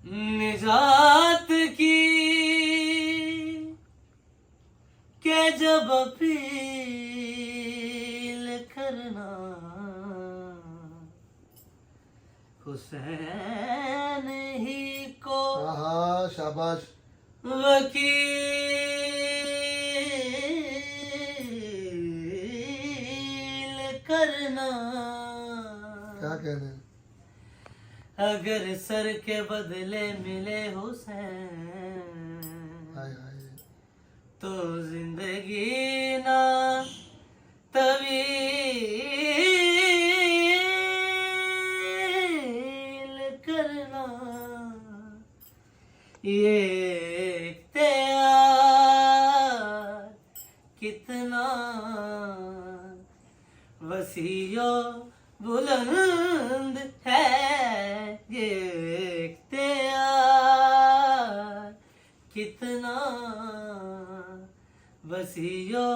निजात की के जब अपील करना, हुसैन ही को हाँ शाबाश। वकील करना। क्या कहने। अगर सर के बदले मिले हुसैन, हाय हाय। तो जिंदगी ना तवील करना। ये इख्तियार कितना वसीयो बुलंद है, ये इख्तियार कितना वसीयो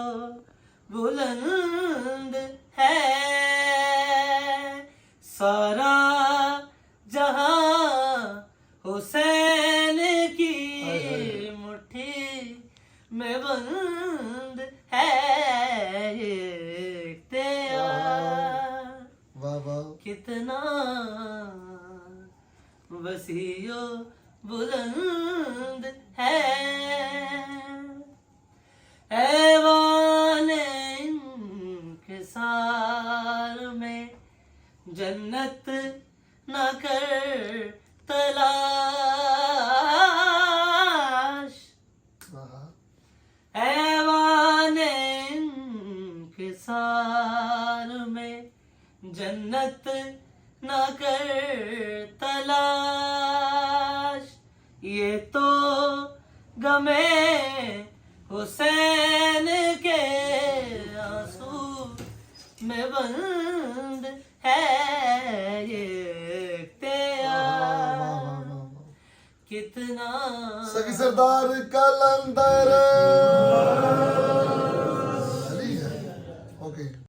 बुलंद है। सारा जहां हुसैन की मुट्ठी में बंद है, ये इख्तियार वाह वाह। कितना वसीयो बुलंद है। ऐवान इंकिसार में जन्नत न कर तलाश, हाँ। ऐवान इंकिसार में जन्नत न कर तलाश। ये तो गमे हुसैन के आंसू में बंद है, ये इख्तियार कितना। सगी सरदार कलंदर